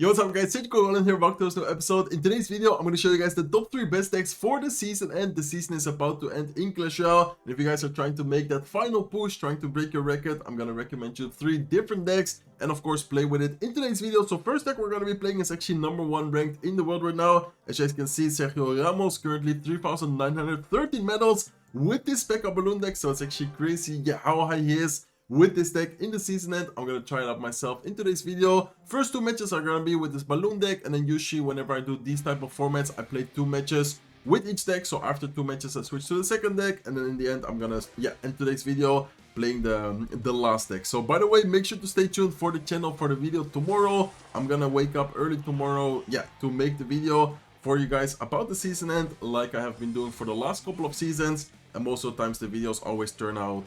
Yo, what's up guys, it's Goblin here, welcome to this new episode. In today's video, I'm going to show you guys the top 3 best decks for the season end. The season is about to end in Clash Royale. And if you guys are trying to make that final push, trying to break your record, I'm going to recommend you 3 different decks and of course play with it in today's video. So first deck we're going to be playing is actually #1 ranked in the world right now. As you guys can see, Sergio Ramos, currently 3,913 medals with this Pekka balloon deck. So it's actually crazy how high he is with this deck in the season end. I'm gonna try it out myself in today's video. First 2 matches are gonna be with this balloon deck, and then usually whenever I do these type of formats, I play 2 matches with each deck. So after 2 matches, I switch to the second deck, and then in the end, I'm gonna end today's video playing the last deck. So by the way, make sure to stay tuned for the channel for the video tomorrow. I'm gonna wake up early tomorrow, to make the video for you guys about the season end, like I have been doing for the last couple of seasons. And most of the times the videos always turn out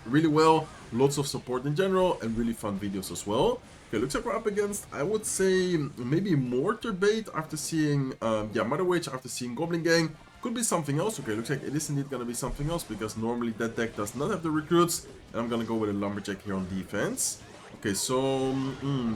really well. Lots of support in general and really fun videos as well. Okay, looks like we're up against, I would say, maybe Mortar bait after seeing Mother Witch, after seeing Goblin Gang. Could be something else. Okay, looks like it is indeed gonna be something else, because normally that deck does not have the recruits. And I'm gonna go with a Lumberjack here on defense. Okay, so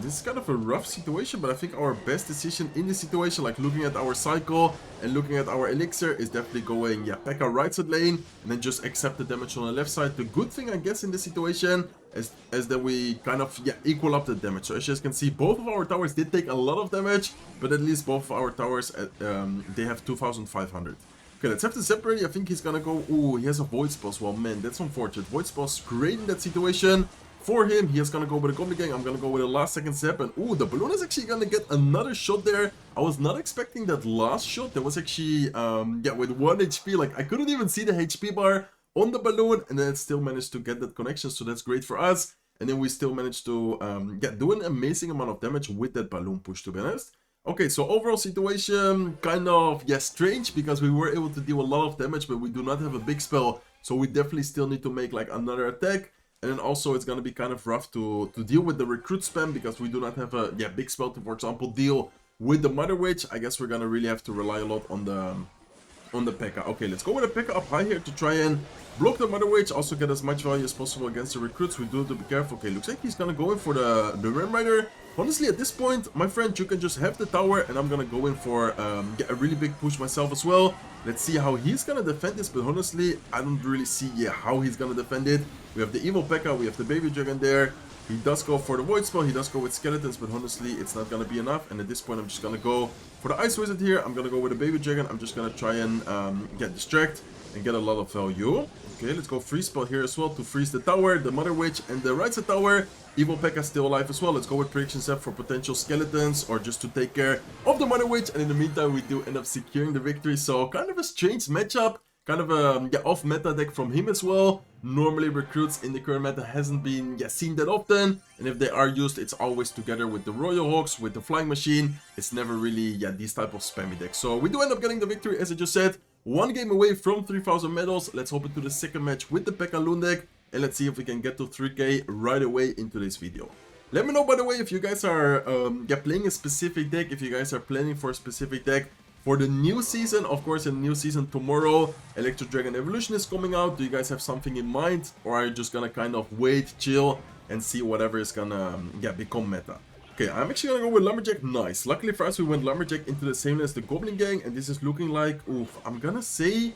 this is kind of a rough situation, but I think our best decision in this situation, like looking at our cycle and looking at our elixir, is definitely going, Pekka right side lane, and then just accept the damage on the left side. The good thing, I guess, in this situation is that we kind of, equal up the damage. So as you guys can see, both of our towers did take a lot of damage, but at least both of our towers, they have 2,500. Okay, let's have the Zap ready. I think he's gonna go, ooh, he has a Void Spell as well. Man, that's unfortunate. Void Spell's great in that situation. For him, he is gonna go with a Goblin Gang. I'm gonna go with a last second Zap, and ooh, the balloon is actually gonna get another shot there. I was not expecting that last shot. That was actually, with 1 HP. Like, I couldn't even see the HP bar on the balloon, and then it still managed to get that connection, so that's great for us. And then we still managed to, do an amazing amount of damage with that balloon push, to be honest. Okay, so overall situation, kind of, strange, because we were able to deal a lot of damage, but we do not have a big spell, so we definitely still need to make, like, another attack. And then also it's gonna be kind of rough to deal with the recruit spam, because we do not have a big spell to, for example, deal with the Mother Witch. I guess we're gonna really have to rely a lot on the Pekka. Okay, let's go with a Pekka up high here to try and block the Mother Witch, also get as much value as possible against the recruits. We do have to be careful. Okay, looks like he's gonna go in for the Ram Rider. Honestly, at this point, my friend, you can just have the tower, and I'm gonna go in for a really big push myself as well. Let's see how he's gonna defend this, but honestly, I don't really see how he's gonna defend it. We have the evil Pekka, we have the baby dragon there. He does go for the void spell, he does go with skeletons, but honestly, it's not gonna be enough. And at this point, I'm just gonna go for the ice wizard here. I'm gonna go with the baby dragon. I'm just gonna try and get distracted and get a lot of value. Okay, let's go freeze spell here as well to freeze the tower, the Mother Witch, and the right side tower. Evil Pekka still alive as well. Let's go with prediction set for potential skeletons, or just to take care of the Mother Witch. And in the meantime, we do end up securing the victory. So kind of a strange matchup, kind of a off meta deck from him as well. Normally recruits in the current meta hasn't been seen that often, and if they are used, it's always together with the Royal Hawks, with the Flying Machine. It's never really these type of spammy decks. So we do end up getting the victory, as I just said. 1 game away from 3,000 medals. Let's hop into the second match with the Pekka Loon deck, and let's see if we can get to 3k right away in today's video. Let me know, by the way, if you guys are playing a specific deck, if you guys are planning for a specific deck for the new season. Of course, in the new season tomorrow, Electro Dragon Evolution is coming out. Do you guys have something in mind, or are you just gonna kind of wait, chill, and see whatever is gonna become meta? Okay, I'm actually gonna go with Lumberjack. Nice. Luckily for us, we went Lumberjack into the same as the Goblin Gang, and this is looking like, oof, I'm gonna say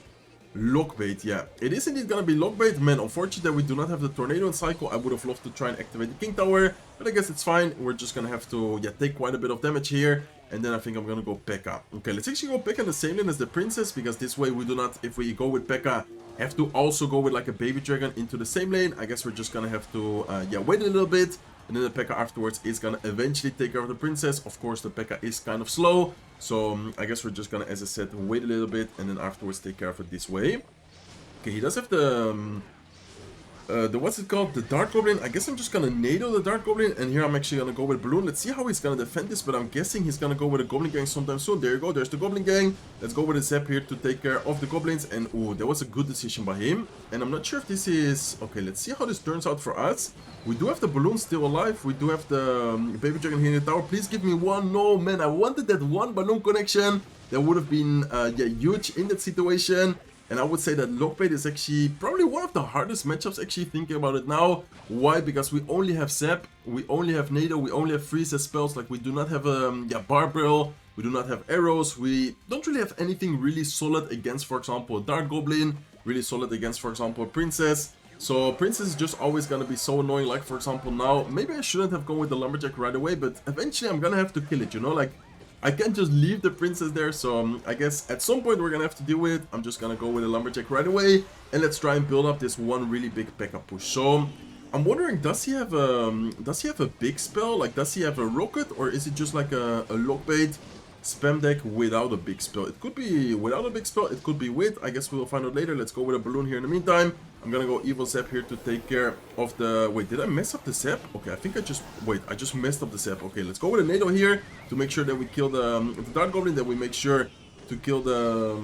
Lockbait. Yeah, it is indeed gonna be Lockbait. Man, unfortunately that we do not have the Tornado in cycle. I would have loved to try and activate the King Tower, but I guess it's fine. We're just gonna have to take quite a bit of damage here, and then I think I'm gonna go Pekka. Okay, let's actually go Pekka in the same lane as the Princess, because this way we do not, if we go with Pekka, have to also go with like a Baby Dragon into the same lane. I guess we're just gonna have to wait a little bit, and then the Pekka afterwards is gonna eventually take care of the Princess. Of course, the Pekka is kind of slow, so I guess we're just gonna, as I said, wait a little bit, and then afterwards take care of it this way. Okay, he does have the what's it called? The Dark Goblin. I guess I'm just gonna nado the Dark Goblin, and here I'm actually gonna go with Balloon. Let's see how he's gonna defend this, but I'm guessing he's gonna go with a Goblin Gang sometime soon. There you go, there's the Goblin Gang. Let's go with a Zap here to take care of the Goblins, and ooh, that was a good decision by him. And I'm not sure if this is... Okay, let's see how this turns out for us. We do have the Balloon still alive. We do have the Baby Dragon here in the tower. Please give me one. No, man, I wanted that one Balloon connection. That would have been huge in that situation. And I would say that Lockbait is actually probably one of the hardest matchups, actually thinking about it now. Why? Because we only have Zap, we only have NATO, we only have Freeze as spells. Like, we do not have Barbell, we do not have arrows, we don't really have anything really solid against, for example, a Dark Goblin, really solid against, for example, a Princess. So Princess is just always gonna be so annoying. Like, for example, now, maybe I shouldn't have gone with the Lumberjack right away, but eventually I'm gonna have to kill it, you know? Like, I can't just leave the Princess there, so I guess at some point we're gonna have to deal with it. I'm just gonna go with a Lumberjack right away, and let's try and build up this one really big Pekka push. So I'm wondering, does he have a big spell? Like, does he have a rocket, or is it just like a Lockbait spam deck without a big spell? It could be without a big spell, it could be with. I guess we'll find out later. Let's go with a balloon here in the meantime. I'm gonna go Evil Zap here to take care of the... Wait, did I mess up the Zap? Okay, I think I just... Wait, I just messed up the Zap. Okay, let's go with a NATO here to make sure that we kill the Dark Goblin, that we make sure to kill the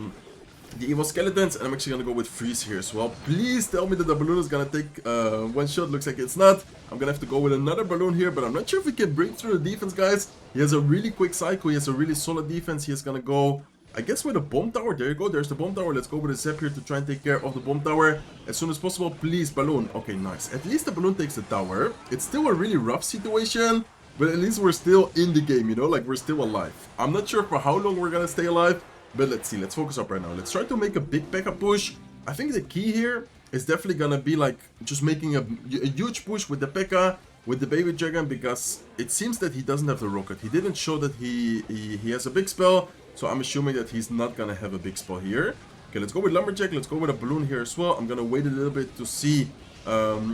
evil skeletons, and I'm actually gonna go with Freeze here as well. Please tell me that the balloon is gonna take one shot. Looks like it's not. I'm gonna have to go with another balloon here, but I'm not sure if we can break through the defense, guys. He has a really quick cycle, he has a really solid defense. He is gonna go, I guess, with a bomb tower. There you go, there's the bomb tower. Let's go with a Zap here to try and take care of the bomb tower as soon as possible. Please, balloon. Okay, nice. At least the balloon takes the tower. It's still a really rough situation, but at least we're still in the game, you know, like, we're still alive. I'm not sure for how long we're gonna stay alive, but let's see. Let's focus up right now. Let's try to make a big Pekka push. I think the key here is definitely gonna be like just making a huge push with the Pekka, with the baby dragon, because it seems that he doesn't have the rocket. He didn't show that he has a big spell, so I'm assuming that he's not gonna have a big spell here. Okay, let's go with Lumberjack. Let's go with a balloon here as well. I'm gonna wait a little bit to see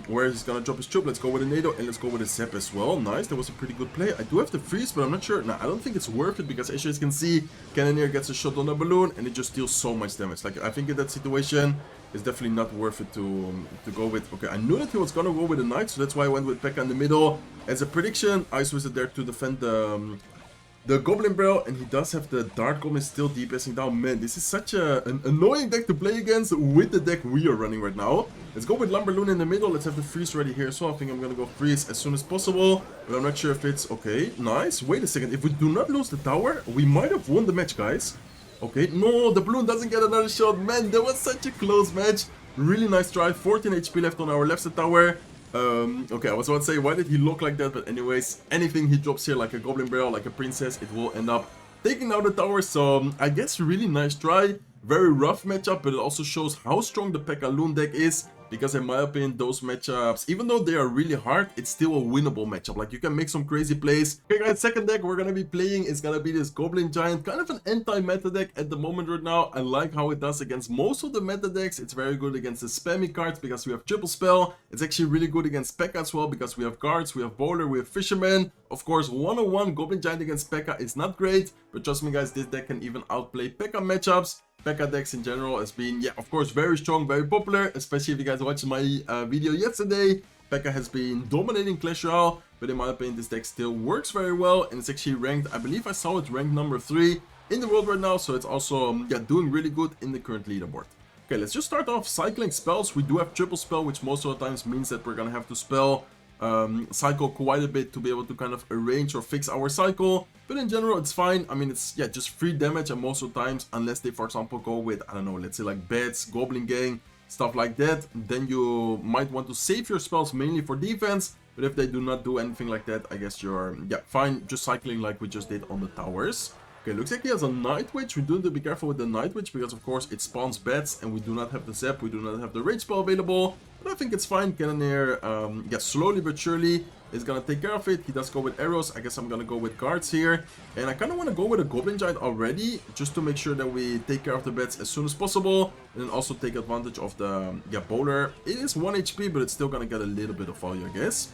where he's gonna drop his troop. Let's go with a NATO, and let's go with a Zap as well. Nice, that was a pretty good play. I do have the Freeze, but I'm not sure. Nah, I don't think it's worth it, because as you guys can see, Cannoneer gets a shot on the balloon and it just deals so much damage. Like, I think in that situation it's definitely not worth it to go with. Okay, I knew that he was gonna go with a Knight, so that's why I went with Pekka in the middle as a prediction. Ice Wizard there to defend the Goblin Barrel, and he does have the Dark Goblin still DPSing down. Man, this is such an annoying deck to play against with the deck we are running right now. Let's go with Lumberloon in the middle. Let's have the Freeze ready here. So I think I'm gonna go Freeze as soon as possible, but I'm not sure if it's... Okay, nice. Wait a second. If we do not lose the tower, we might have won the match, guys. Okay, no, the balloon doesn't get another shot. Man, that was such a close match. Really nice try. 14 HP left on our left side tower. Okay, I was about to say, why did he look like that? But anyways, anything he drops here, like a Goblin Barrel, like a Princess, it will end up taking out the tower. So I guess really nice try. Very rough matchup, but it also shows how strong the Pekka Loon deck is. Because in my opinion, those matchups, even though they are really hard, it's still a winnable matchup. Like, you can make some crazy plays. Okay guys, second deck we're gonna be playing is gonna be this Goblin Giant. Kind of an anti-meta deck at the moment right now. I like how it does against most of the meta decks. It's very good against the spammy cards because we have triple spell. It's actually really good against Pekka as well because we have guards, we have bowler, we have fisherman. Of course, 1-on-1 Goblin Giant against Pekka is not great, but trust me guys, this deck can even outplay Pekka matchups. Pekka decks in general has been, yeah, of course, very strong, very popular, especially if you guys watched my video yesterday. Pekka has been dominating Clash Royale, but in my opinion, this deck still works very well, and it's actually ranked, I believe I saw it ranked number 3 in the world right now, so it's also, yeah, doing really good in the current leaderboard. Okay, let's just start off cycling spells. We do have triple spell, which most of the times means that we're gonna have to spell cycle quite a bit to be able to kind of arrange or fix our cycle, but in general it's fine. I mean, it's, yeah, just free damage, and most of the times, unless they for example go with, I don't know, let's say like Bats, Goblin Gang, stuff like that, then you might want to save your spells mainly for defense. But if they do not do anything like that, I guess you're, yeah, fine just cycling like we just did on the towers. Okay, looks like he has a Night Witch. We do need to be careful with the Night Witch because of course it spawns bats, and we do not have the Zap, we do not have the Rage spell available. But I think it's fine. Cannoneer, yeah, slowly but surely is gonna take care of it. He does go with arrows. I guess I'm gonna go with guards here. And I kind of want to go with a Goblin Giant already, just to make sure that we take care of the bats as soon as possible. And then also take advantage of the, yeah, bowler. It is 1 HP, but it's still gonna get a little bit of value, I guess.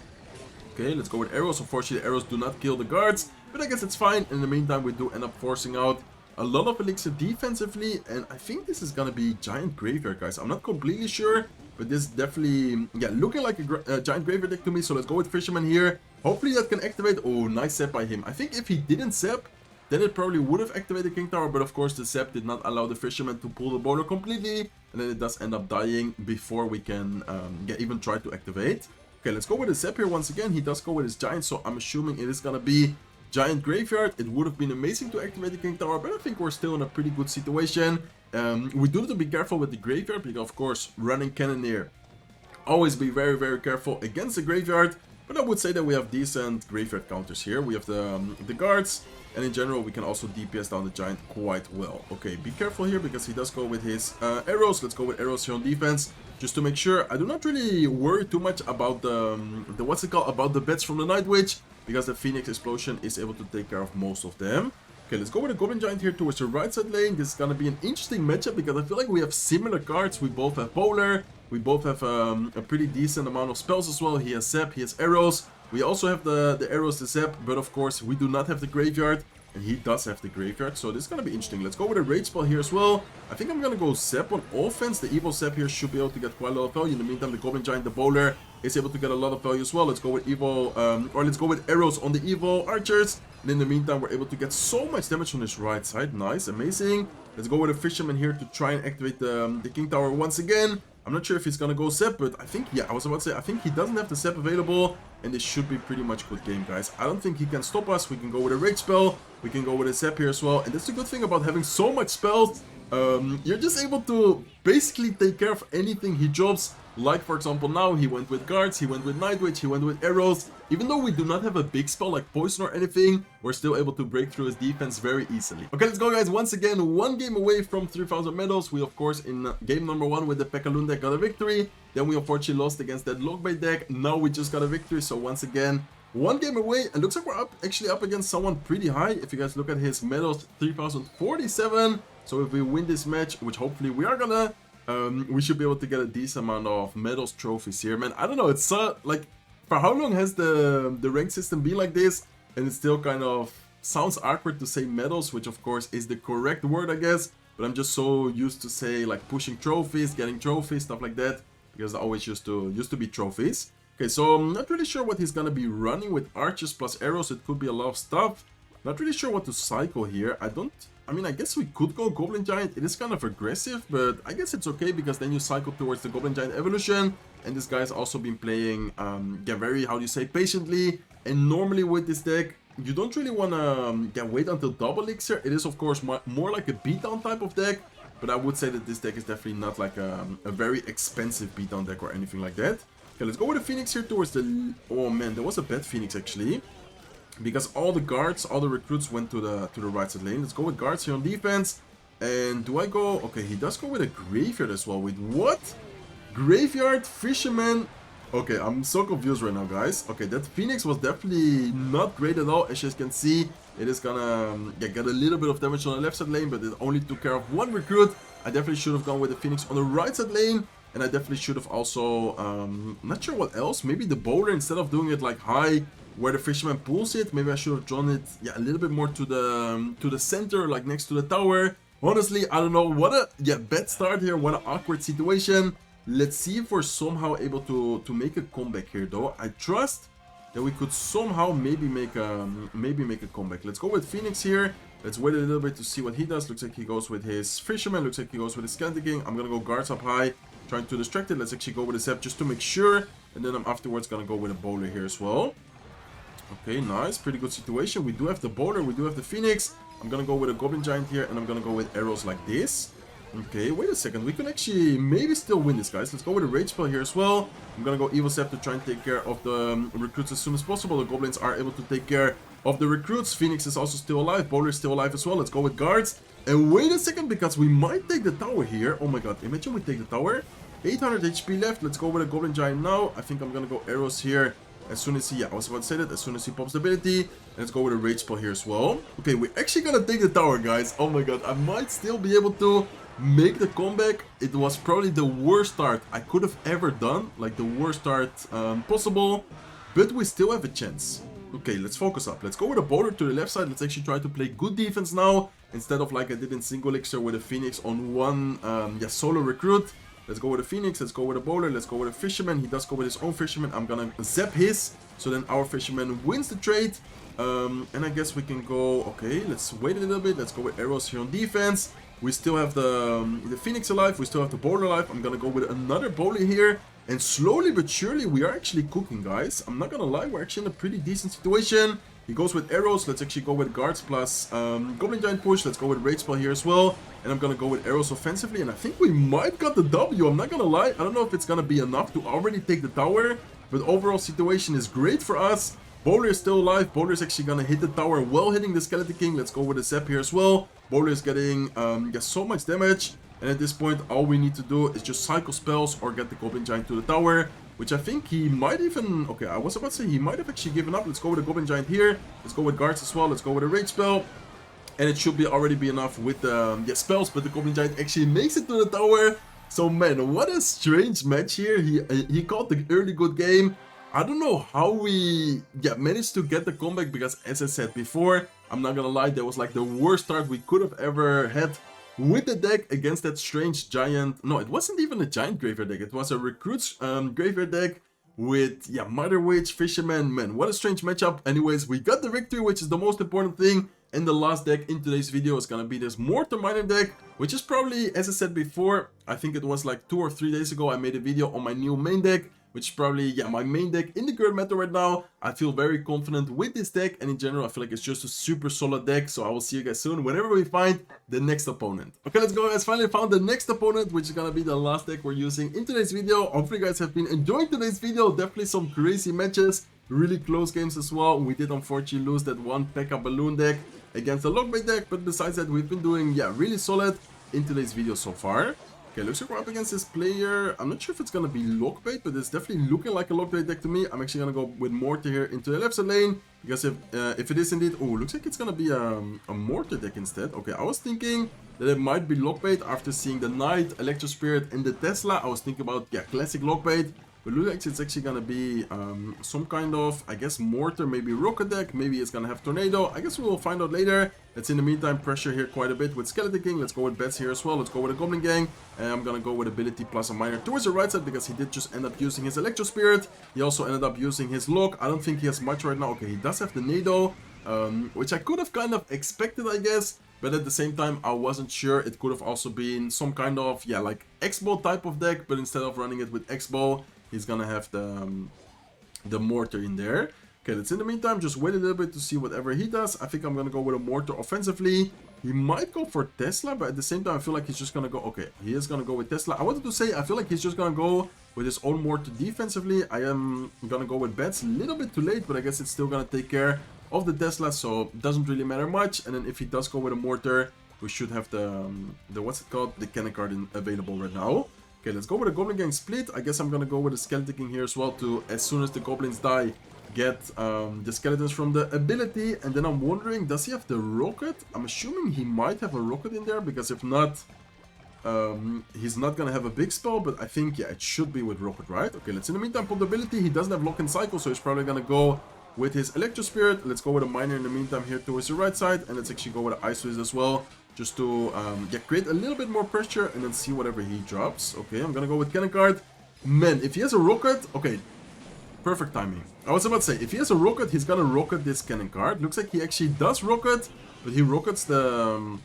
Okay, let's go with arrows. Unfortunately, the arrows do not kill the guards, but I guess it's fine. In the meantime, we do end up forcing out a lot of elixir defensively, and I think this is gonna be Giant Graveyard, guys. I'm not completely sure, but this is definitely, yeah, looking like a Giant Graveyard deck to me. So let's go with Fisherman here. Hopefully that can activate. Oh, nice Zap by him. I think if he didn't Zap, then it probably would have activated King Tower, but of course the Zap did not allow the Fisherman to pull the border completely, and then it does end up dying before we can yeah, even try to activate. Okay, let's go with the Zap here once again. He does go with his Giant, so I'm assuming it is gonna be giant graveyard, it would have been amazing to activate the King Tower, but I think we're still in a pretty good situation. We do have to be careful with the graveyard, because of course, running Cannoneer, always be very, very careful against the graveyard. But I would say that we have decent graveyard counters here. We have the guards, and in general, we can also DPS down the giant quite well. Okay, be careful here, because he does go with his arrows. Let's go with arrows here on defense, just to make sure. I do not really worry too much about the what's it called, about the bets from the Night Witch, because the Phoenix Explosion is able to take care of most of them. Okay, let's go with a Goblin Giant here towards the right side lane. This is gonna be an interesting matchup, because I feel like we have similar cards. We both have Bowler. We both have a pretty decent amount of spells as well. He has Zap, he has arrows. We also have the arrows, the Zap, but of course we do not have the graveyard. And he does have the graveyard, so this is gonna be interesting. Let's go with a Rage Spell here as well. I think I'm gonna go Zap on offense. The Evil Zap here should be able to get quite a lot of value. In the meantime, the Goblin Giant, the Bowler, is able to get a lot of value as well. Let's go with Evil, or let's go with arrows on the Evil Archers. And in the meantime, we're able to get so much damage on this right side. Nice, amazing. Let's go with a Fisherman here to try and activate the King Tower once again. I'm not sure if he's gonna go Zap, but I think, yeah, I was about to say, I think he doesn't have the Zap available, and this should be pretty much good game, guys. I don't think he can stop us. We can go with a Rage Spell, we can go with a Zap here as well, and that's the good thing about having so much spells. You're just able to basically take care of anything he drops. Like, for example, now he went with guards, he went with Night Witch, he went with arrows. Even though we do not have a big spell like poison or anything, we're still able to break through his defense very easily. Okay, let's go, guys. Once again, one game away from 3,000 medals. We, of course, in game number 1 with the Pekka deck got a victory. Then we unfortunately lost against that Logbait deck. Now we just got a victory. So once again, one game away. It looks like we're actually up against someone pretty high. If you guys look at his medals, 3,047. So if we win this match, which hopefully we are gonna, we should be able to get a decent amount of medals trophies here, man. I don't know, it's like, for how long has the rank system been like this? And it still kind of sounds awkward to say medals, which of course is the correct word, I guess. But I'm just so used to say like pushing trophies, getting trophies, stuff like that, because I always used to be trophies. Okay, so I'm not really sure what he's gonna be running with archers plus arrows. It could be a lot of stuff. Not really sure what to cycle here. I mean, I guess we could go Goblin Giant. It is kind of aggressive, but I guess it's okay, because then you cycle towards the Goblin Giant evolution. And this guy's also been playing, yeah, very, how do you say, patiently. And normally with this deck, you don't really want to wait until double elixir. It is, of course, more like a beatdown type of deck. But I would say that this deck is definitely not like a very expensive beatdown deck or anything like that. Okay, let's go with the Phoenix here towards the... Oh, man, there was a bad Phoenix, actually. Because all the guards, all the recruits went to the right side lane. Let's go with guards here on defense. And do I go... Okay, he does go with a graveyard as well. Wait, what? Graveyard, fisherman. Okay, I'm so confused right now, guys. Okay, that Phoenix was definitely not great at all. As you can see, it is gonna get a little bit of damage on the left side lane, but it only took care of one recruit. I definitely should have gone with the Phoenix on the right side lane. And I definitely should have also... not sure what else. Maybe the bowler, instead of doing it like high, where the fisherman pulls it, maybe I should have drawn it, yeah, a little bit more to the center, like next to the tower. Honestly, I don't know. What a bad start here. What an awkward situation. Let's see if we're somehow able to make a comeback here, though. I trust that we could somehow maybe make a comeback. Let's go with Phoenix here. Let's wait a little bit to see what he does. Looks like he goes with his fisherman. Looks like he goes with his Scanty King. I'm gonna go guards up high, trying to distract it. Let's actually go with a Zap just to make sure, and then I'm afterwards gonna go with a bowler here as well. Okay, nice, pretty good situation. We do have the bowler, we do have the Phoenix. I'm gonna go with a Goblin Giant here, and I'm gonna go with arrows like this. Okay, wait a second. We can actually maybe still win this, guys. Let's go with a Rage Spell here as well. I'm gonna go Evil Zap to try and take care of the recruits as soon as possible. The Goblins are able to take care of the recruits. Phoenix is also still alive. Bowler is still alive as well. Let's go with guards. And wait a second, because we might take the tower here. Oh my god, imagine we take the tower. 800 HP left. Let's go with a Goblin Giant now. I think I'm gonna go arrows here. As soon as he, yeah, I was about to say that, as soon as he pops the ability. Let's go with a Rage Spell here as well. Okay, we're actually gonna take the tower, guys. Oh my god, I might still be able to make the comeback. It was probably the worst start I could have ever done. Like, the worst start possible. But we still have a chance. Okay, let's focus up. Let's go with a bowler to the left side. Let's actually try to play good defense now, instead of like I did in single elixir with a Phoenix on one solo recruit. Let's go with a Phoenix, let's go with a bowler, let's go with a fisherman. He does go with his own fisherman. I'm gonna zap his, so then our fisherman wins the trade. And I guess we can go, okay, let's wait a little bit. Let's go with arrows here on defense. We still have the Phoenix alive, we still have the bowler alive. I'm gonna go with another bowler here. And slowly but surely we are actually cooking, guys. I'm not gonna lie, we're actually in a pretty decent situation. He goes with arrows. Let's actually go with guards plus Goblin Giant push. Let's go with rage spell here as well. And I'm gonna go with arrows offensively. And I think we might got the W. I'm not gonna lie. I don't know if it's gonna be enough to already take the tower. But overall situation is great for us. Bowler is still alive. Bowler is actually gonna hit the tower while hitting the Skeleton King. Let's go with a Zap here as well. Bowler is getting so much damage. And at this point, all we need to do is just cycle spells or get the Goblin Giant to the tower. Which I think he might even... Okay, I was about to say he might have actually given up. Let's go with a Goblin Giant here. Let's go with guards as well. Let's go with a rage spell. And it should be already be enough with the spells. But the Goblin Giant actually makes it to the tower. So man, what a strange match here. He called the early good game. I don't know how we managed to get the comeback. Because as I said before, I'm not gonna lie, that was like the worst start we could have ever had with the deck against that strange giant. No, it wasn't even a giant graveyard deck. It was a recruits graveyard deck with Mother Witch, Fisherman. Man, what a strange matchup. Anyways, we got the victory, which is the most important thing. And the last deck in today's video is gonna be this Mortar Miner deck, which is probably, as I said before, I think it was like 2 or 3 days ago, I made a video on my new main deck, which is probably, my main deck in the current meta right now. I feel very confident with this deck, and in general, I feel like it's just a super solid deck. So I will see you guys soon whenever we find the next opponent. Okay, let's go, guys. Finally found the next opponent, which is gonna be the last deck we're using in today's video. Hopefully you guys have been enjoying today's video. Definitely some crazy matches, really close games as well. We did unfortunately lose that one Pekka balloon deck against the Lockbait deck, but besides that, we've been doing, really solid in today's video so far. Okay, looks like we're up against this player. I'm not sure if it's gonna be Lockbait, but it's definitely looking like a Lockbait deck to me. I'm actually gonna go with Mortar here into the left side lane, because if it is indeed... Oh, looks like it's gonna be a Mortar deck instead. Okay, I was thinking that it might be Lockbait after seeing the Knight, Electro Spirit, and the Tesla. I was thinking about, classic Lockbait. But looks like it's actually gonna be some kind of, I guess, Mortar, maybe Rocket deck. Maybe it's gonna have Tornado. I guess we will find out later. Let's in the meantime pressure here quite a bit with Skeleton King. Let's go with Bats here as well. Let's go with a Goblin Gang. And I'm gonna go with Ability plus a Miner towards the right side, because he did just end up using his Electro Spirit. He also ended up using his Lock. I don't think he has much right now. Okay, he does have the Nado, which I could have kind of expected, I guess. But at the same time, I wasn't sure. It could have also been some kind of, like X-Bow type of deck. But instead of running it with X-Bow, he's gonna have the Mortar in there. Okay, let's in the meantime just wait a little bit to see whatever he does. I think I'm gonna go with a Mortar offensively. He might go for Tesla, but at the same time I feel like he's just gonna go... Okay, he is gonna go with Tesla. I wanted to say I feel like he's just gonna go with his own Mortar defensively. I am gonna go with Bats a little bit too late, but I guess it's still gonna take care of the Tesla, so it doesn't really matter much. And then if he does go with a Mortar, we should have the what's it called? The cannon card available right now. Okay, let's go with a Goblin Gang split. I guess I'm gonna go with a Skeleton King here as well to, as soon as the Goblins die, get the Skeletons from the ability. And then I'm wondering, does he have the Rocket? I'm assuming he might have a Rocket in there, because if not, he's not gonna have a big spell. But I think, it should be with Rocket, right? Okay, let's in the meantime pop the ability. He doesn't have Lock and Cycle, so he's probably gonna go with his Electro Spirit. Let's go with a Miner in the meantime here towards the right side. And let's actually go with an Ice Wiz as well, just to create a little bit more pressure and then see whatever he drops. Okay, I'm gonna go with Cannon Card. Man, if he has a Rocket... Okay, perfect timing. I was about to say, if he has a Rocket, he's gonna Rocket this Cannon Card. Looks like he actually does Rocket, but he Rockets the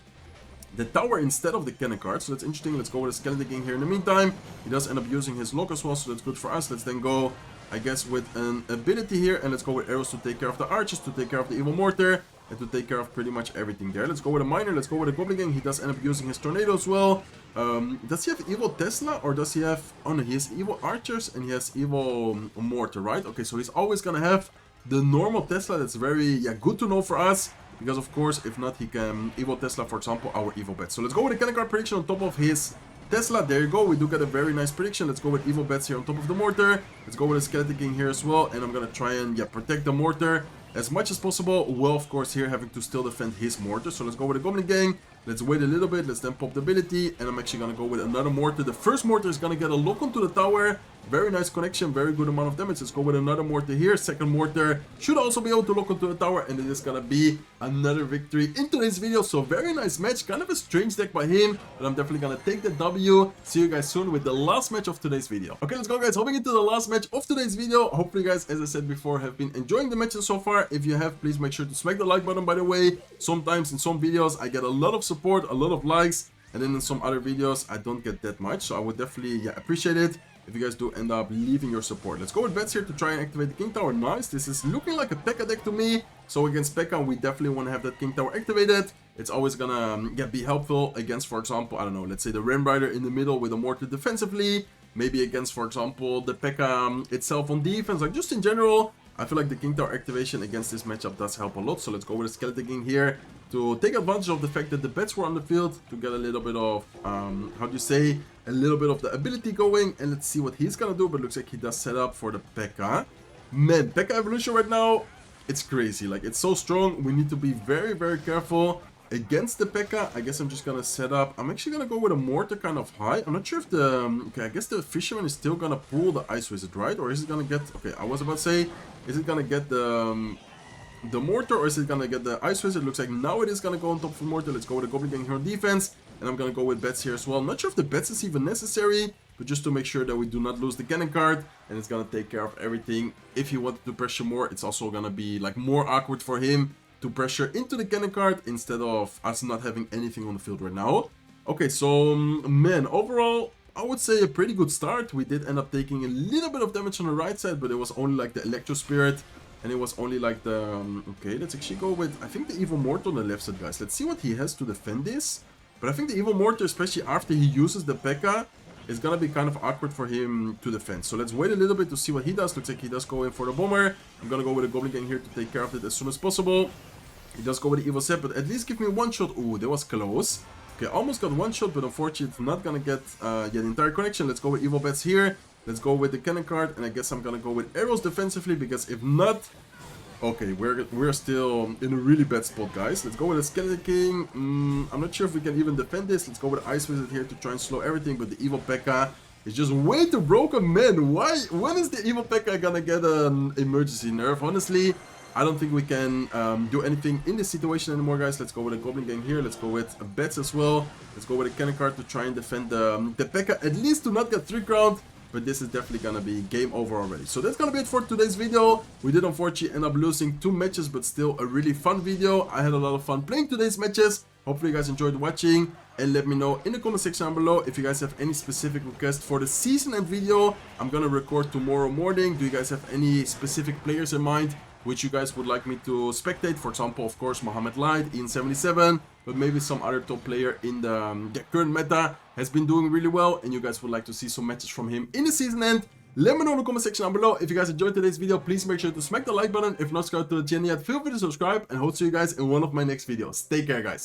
tower instead of the Cannon Card. So that's interesting. Let's go with a Skeleton King here in the meantime. He does end up using his Lock as well, so that's good for us. Let's then go, I guess, with an ability here. And let's go with arrows to take care of the archers, to take care of the evil Mortar, and to take care of pretty much everything there. Let's go with a Miner. Let's go with a Goblin Gang. He does end up using his Tornado as well. Does he have evil Tesla, or does he have... Oh no, he has evil archers and he has evil Mortar, right? Okay, so he's always gonna have the normal Tesla. That's very good to know for us, because of course, if not, he can evil Tesla, for example, our evil Bats. So let's go with a Cannon Card prediction on top of his Tesla. There you go. We do get a very nice prediction. Let's go with evil Bats here on top of the Mortar. Let's go with a Skeleton King here as well, and I'm gonna try and protect the Mortar as much as possible, well, of course, here having to still defend his Mortar. So let's go with a Goblin Gang. Let's wait a little bit. Let's then pop the ability. And I'm actually going to go with another Mortar. The first Mortar is going to get a lock onto the tower. Very nice connection. Very good amount of damage. Let's go with another Mortar here. Second Mortar should also be able to lock onto the tower. And it is going to be another victory in today's video. So very nice match. Kind of a strange deck by him, but I'm definitely going to take the W. See you guys soon with the last match of today's video. Okay, let's go, guys. Hopping into the last match of today's video. Hopefully, guys, as I said before, have been enjoying the matches so far. If you have, please make sure to smack the like button, by the way. Sometimes in some videos, I get a lot of support, a lot of likes, And then in some other videos, I don't get that much. So I would definitely appreciate it if you guys do end up leaving your support. Let's go with bets here to try and activate the King Tower. Nice. This is looking like a Pekka deck to me. So against Pekka, we definitely want to have that King Tower activated. It's always gonna be helpful against, for example, I don't know, let's say the Ram Rider in the middle with a Mortar defensively. Maybe against, for example, the Pekka itself on defense. Like just in general, I feel like the King Tower activation against this matchup does help a lot. So let's go with a Skeleton King here to take advantage of the fact that the bets were on the field to get a little bit of, how do you say, a little bit of the ability going. And let's see what he's gonna do. But looks like he does set up for the Pekka. Man, Pekka evolution right now, it's crazy. Like, it's so strong. We need to be very, very careful against the Pekka. I guess I'm just gonna set up. I'm actually gonna go with a Mortar kind of high. I'm not sure if the... okay, I guess the Fisherman is still gonna pull the Ice Wizard, right? Or is it gonna get... okay, I was about to say, is it gonna get the Mortar or is it gonna get the Ice Wizard? Looks like now it is gonna go on top for Mortar. Let's go with the Goblin Gang here on defense. And I'm gonna go with bets here as well. I'm not sure if the bets is even necessary, but just to make sure that we do not lose the cannon card. And it's gonna take care of everything. If he wanted to pressure more, it's also gonna be like more awkward for him to pressure into the cannon card instead of us not having anything on the field right now. Okay, so man, overall, I would say a pretty good start. We did end up taking a little bit of damage on the right side, but it was only like the Electro Spirit. And it was only like the... okay, let's actually go with, I think, the Evil Mortar on the left side, guys. Let's see what he has to defend this. But I think the Evil Mortar, especially after he uses the Pekka, is gonna be kind of awkward for him to defend. So let's wait a little bit to see what he does. Looks like he does go in for the Bomber. I'm gonna go with a Goblin Gang here to take care of it as soon as possible. He does go with the Evil Set, but at least give me one shot. Ooh, that was close. Okay, almost got one shot, but unfortunately it's not gonna get the entire connection. Let's go with Evil Bets here. Let's go with the Cannon card, and I guess I'm gonna go with Arrows defensively, because if not... okay, we're still in a really bad spot, guys. Let's go with a Skeleton King. I'm not sure if we can even defend this. Let's go with Ice Wizard here to try and slow everything, but the Evil Pekka is just way too broken, man. Why? When is the Evil Pekka gonna get an emergency nerf? Honestly, I don't think we can do anything in this situation anymore, guys. Let's go with a Goblin Gang here. Let's go with bets as well. Let's go with a Cannon card to try and defend the Pekka, at least to not get 3 crowned. But this is definitely gonna be game over already. So that's gonna be it for today's video. We did unfortunately end up losing 2 matches, but still a really fun video. I had a lot of fun playing today's matches. Hopefully you guys enjoyed watching, and let me know in the comment section down below if you guys have any specific requests for the season end video. I'm gonna record tomorrow morning. Do you guys have any specific players in mind which you guys would like me to spectate? For example, of course, Mohamed Light, Ian77, but maybe some other top player in the current meta has been doing really well, and you guys would like to see some matches from him in the season end. Let me know in the comment section down below. If you guys enjoyed today's video, please make sure to smack the like button. If not subscribed to the channel yet, feel free to subscribe, and hope to see you guys in one of my next videos. Take care, guys.